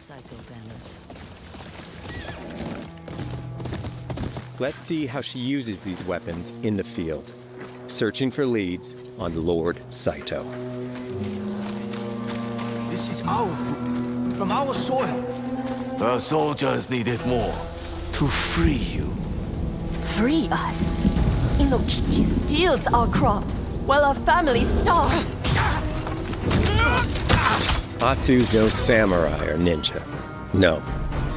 Saito banners. Let's see how she uses these weapons in the field. Searching for leads on Lord Saito. This is our food, from our soil. The soldiers needed more to free you. Free us? Inokichi steals our crops, while our families starve. Atsu's no samurai or ninja. No.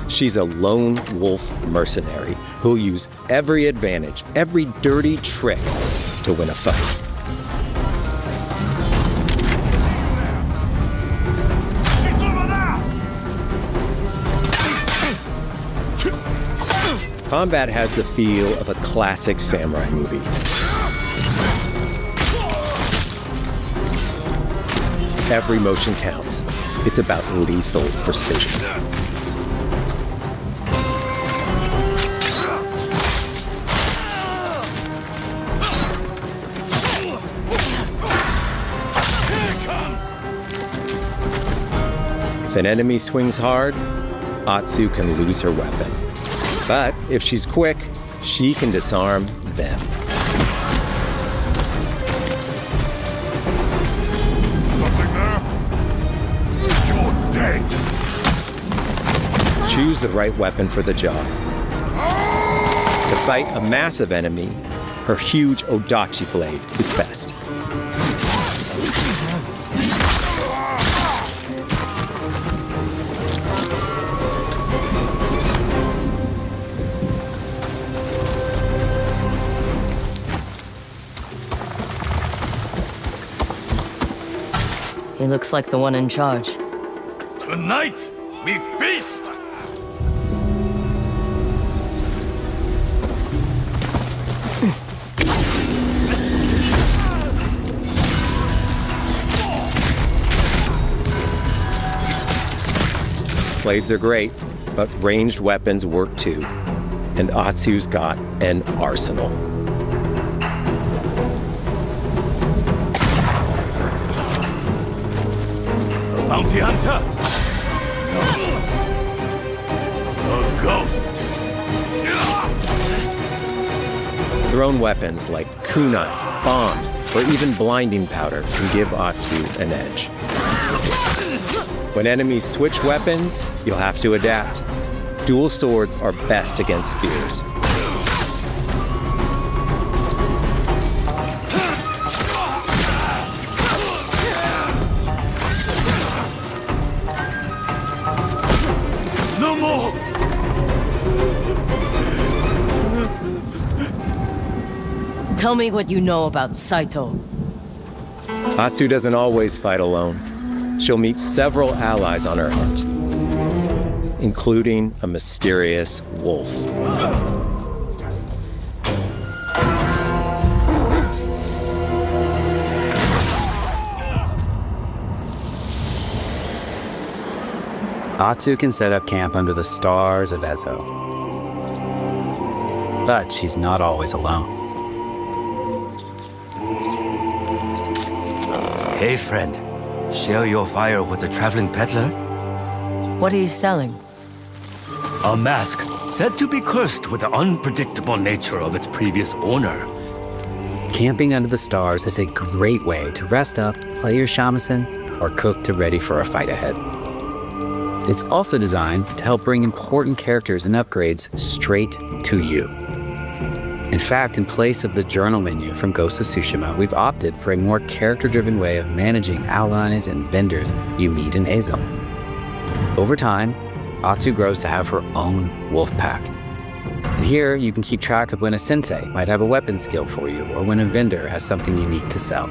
She's a lone wolf mercenary who'll use every advantage, every dirty trick to win a fight. Combat has the feel of a classic samurai movie. Every motion counts. It's about lethal precision. If an enemy swings hard, Atsu can lose her weapon. But if she's quick, she can disarm them. Nothing there? You're dead! Choose the right weapon for the job. To fight a massive enemy, her huge Odachi blade is best. He looks like the one in charge. Tonight, we feast! Blades are great, but ranged weapons work too. And Atsu's got an arsenal. Bounty hunter! A ghost! Thrown weapons like kunai, bombs, or even blinding powder can give Atsu an edge. When enemies switch weapons, you'll have to adapt. Dual swords are best against spears. No more! Tell me what you know about Saito. Atsu doesn't always fight alone. She'll meet several allies on her hunt, including a mysterious wolf. Atsu can set up camp under the stars of Ezo. But she's not always alone. Hey, friend. Share your fire with the traveling peddler? What are you selling? A mask said to be cursed with the unpredictable nature of its previous owner. Camping under the stars is a great way to rest up, play your shamisen, or cook to ready for a fight ahead. It's also designed to help bring important characters and upgrades straight to you. In fact, in place of the journal menu from Ghost of Tsushima, we've opted for a more character-driven way of managing allies and vendors you meet in Ezo. Over time, Atsu grows to have her own wolf pack. And here, you can keep track of when a sensei might have a weapon skill for you, or when a vendor has something unique to sell.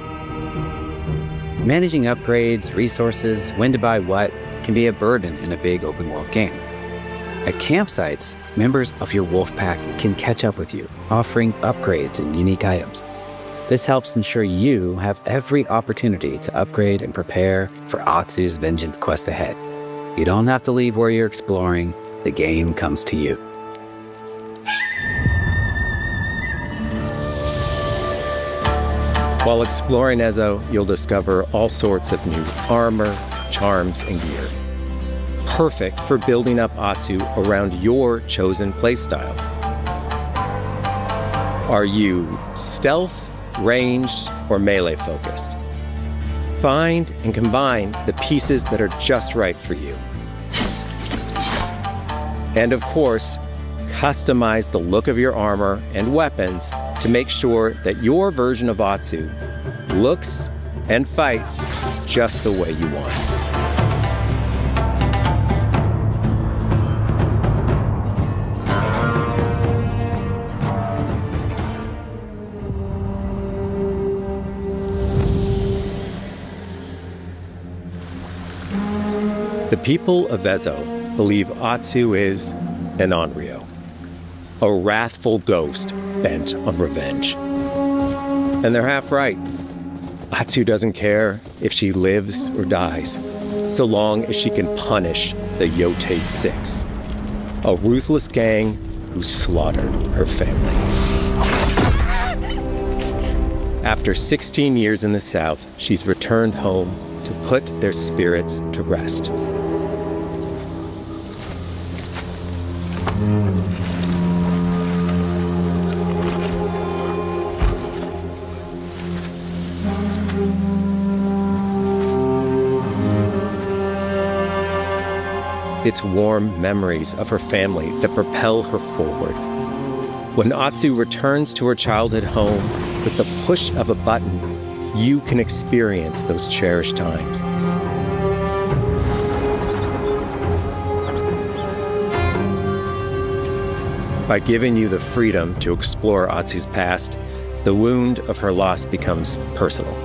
Managing upgrades, resources, when to buy what, can be a burden in a big open-world game. At campsites, members of your wolf pack can catch up with you, offering upgrades and unique items. This helps ensure you have every opportunity to upgrade and prepare for Atsu's vengeance quest ahead. You don't have to leave where you're exploring, the game comes to you. While exploring Ezo, you'll discover all sorts of new armor, charms, and gear. perfect for building up Atsu around your chosen playstyle. Are you stealth, ranged, or melee focused? Find and combine the pieces that are just right for you. And of course, customize the look of your armor and weapons to make sure that your version of Atsu looks and fights just the way you want. The people of Ezo believe Atsu is an Onryo, a wrathful ghost bent on revenge. And they're half right. Atsu doesn't care if she lives or dies, so long as she can punish the Yōtei 6, a ruthless gang who slaughtered her family. After 16 years in the south, she's returned home to put their spirits to rest. It's warm memories of her family that propel her forward. When Atsu returns to her childhood home, with the push of a button, you can experience those cherished times. By giving you the freedom to explore Atsu's past, the wound of her loss becomes personal.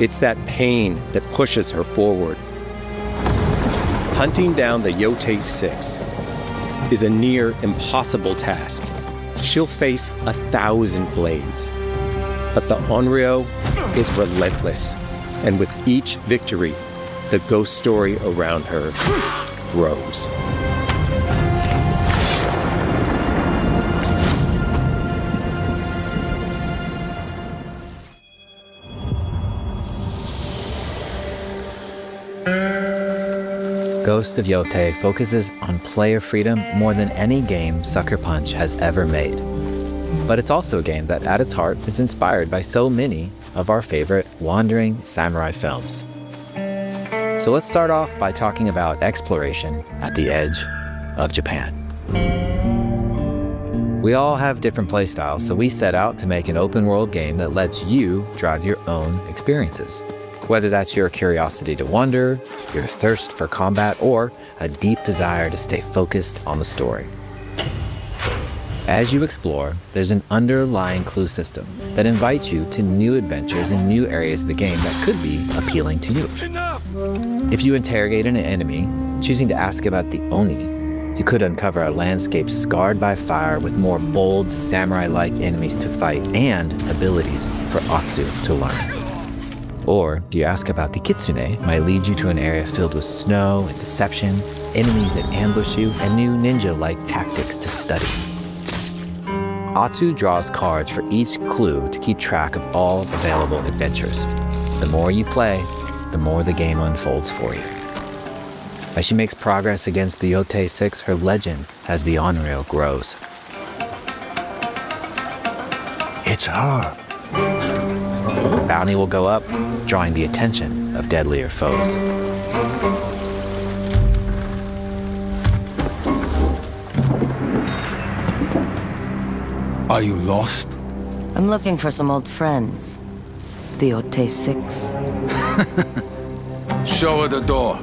It's that pain that pushes her forward. Hunting down the Yōtei 6 is a near impossible task. She'll face 1,000 blades. But the Onryo is relentless, and with each victory, the ghost story around her grows. Ghost of Yōtei focuses on player freedom more than any game Sucker Punch has ever made. But it's also a game that, at its heart, is inspired by so many of our favorite wandering samurai films. So let's start off by talking about exploration at the edge of Japan. We all have different playstyles, so we set out to make an open-world game that lets you drive your own experiences. Whether that's your curiosity to wander, your thirst for combat, or a deep desire to stay focused on the story. As you explore, there's an underlying clue system that invites you to new adventures in new areas of the game that could be appealing to you. If you interrogate an enemy, choosing to ask about the Oni, you could uncover a landscape scarred by fire with more bold, samurai-like enemies to fight and abilities for Atsu to learn. Or if you ask about the Kitsune, might lead you to an area filled with snow and deception, enemies that ambush you, and new ninja-like tactics to study. Atsu draws cards for each clue to keep track of all available adventures. The more you play, the more the game unfolds for you. As she makes progress against the Yōtei 6, her legend as the Onryo grows. It's her. Bounty will go up, drawing the attention of deadlier foes. Are you lost? I'm looking for some old friends. The Yōtei 6. Show her the door.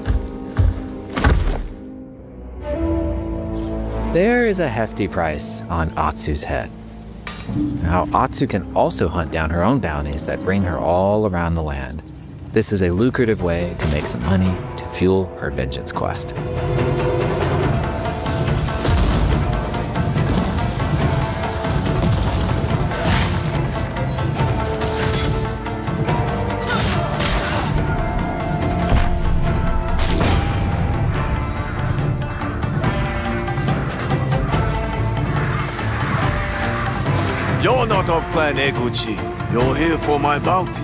There is a hefty price on Atsu's head. Now, Atsu can also hunt down her own bounties that bring her all around the land. This is a lucrative way to make some money to fuel her vengeance quest. You're not of Clan Eguchi. You're here for my bounty.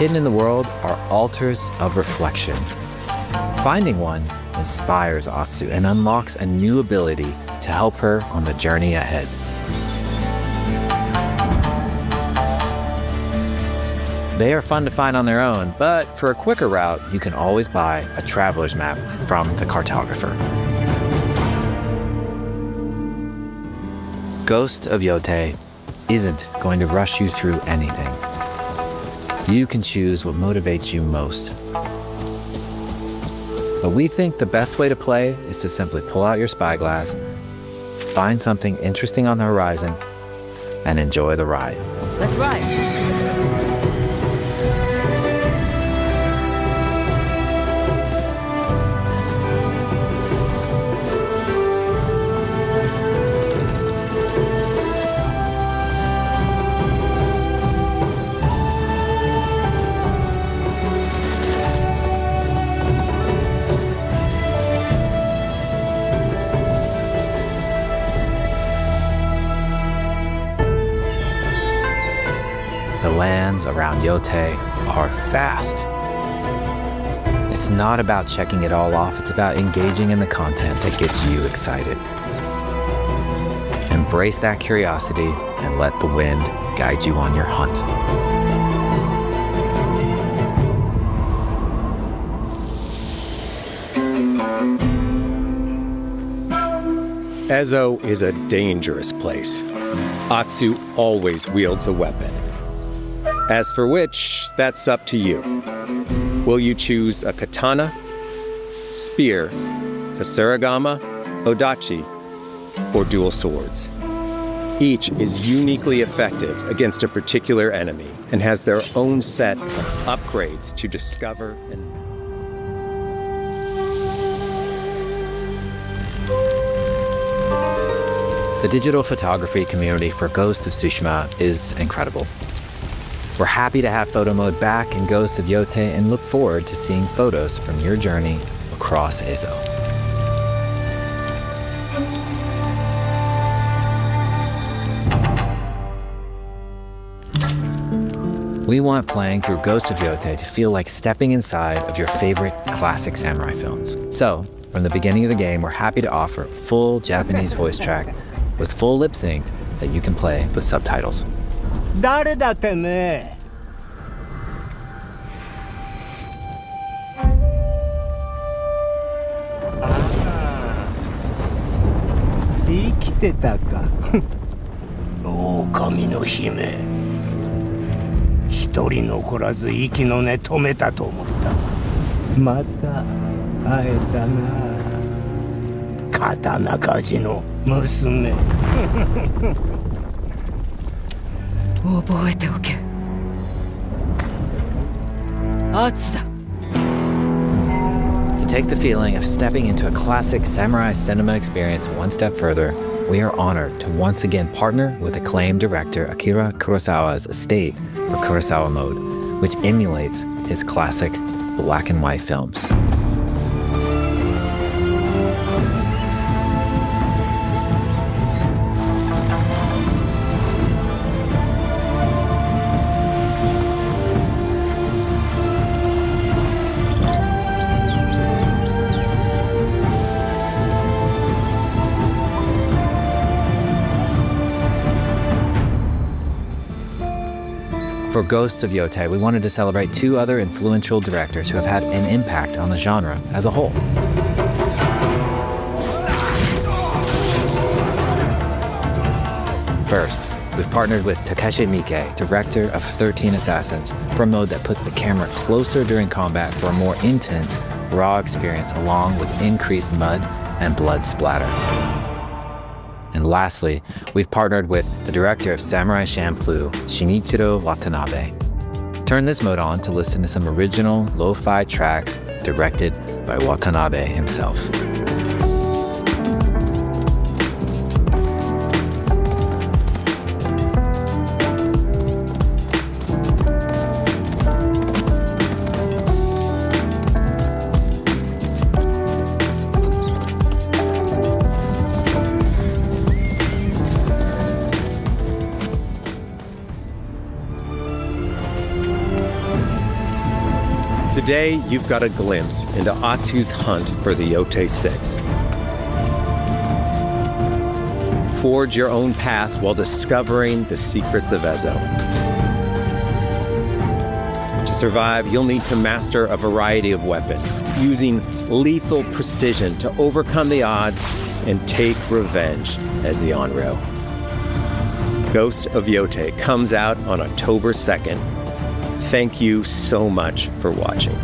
Hidden in the world are altars of reflection. Finding one inspires Atsu and unlocks a new ability to help her on the journey ahead. They are fun to find on their own, but for a quicker route, you can always buy a traveler's map from the cartographer. Ghost of Yōtei isn't going to rush you through anything. You can choose what motivates you most. But we think the best way to play is to simply pull out your spyglass, find something interesting on the horizon, and enjoy the ride. Let's ride. The lands around Yōtei are vast. It's not about checking it all off, it's about engaging in the content that gets you excited. Embrace that curiosity and let the wind guide you on your hunt. Ezo is a dangerous place. Atsu always wields a weapon. As for which, that's up to you. Will you choose a katana, spear, kasuragama, odachi, or dual swords? Each is uniquely effective against a particular enemy and has their own set of upgrades to discover and... The digital photography community for Ghost of Tsushima is incredible. We're happy to have photo mode back in Ghost of Yōtei and look forward to seeing photos from your journey across Ezo. We want playing through Ghost of Yōtei to feel like stepping inside of your favorite classic samurai films. So, from the beginning of the game, we're happy to offer a full Japanese voice track with full lip sync that you can play with subtitles. 誰だてめえ。生きてたか。狼の姫。一人残らず息の根止めたと思った。また会えたな。刀鍛冶の娘。覚えておけ。圧だ。To take the feeling of stepping into a classic samurai cinema experience one step further, we are honored to once again partner with acclaimed director Akira Kurosawa's estate for Kurosawa Mode, which emulates his classic black and white films. For Ghosts of Yōtei, we wanted to celebrate two other influential directors who have had an impact on the genre as a whole. First, we've partnered with Takeshi Miike, director of 13 Assassins, for a mode that puts the camera closer during combat for a more intense, raw experience along with increased mud and blood splatter. And lastly, we've partnered with the director of Samurai Champloo, Shinichiro Watanabe. Turn this mode on to listen to some original lo-fi tracks directed by Watanabe himself. Today, you've got a glimpse into Atsu's hunt for the Yōtei 6. Forge your own path while discovering the secrets of Ezo. To survive, you'll need to master a variety of weapons, using lethal precision to overcome the odds and take revenge as the Onryo. Ghost of Yōtei comes out on October 2nd. Thank you so much for watching.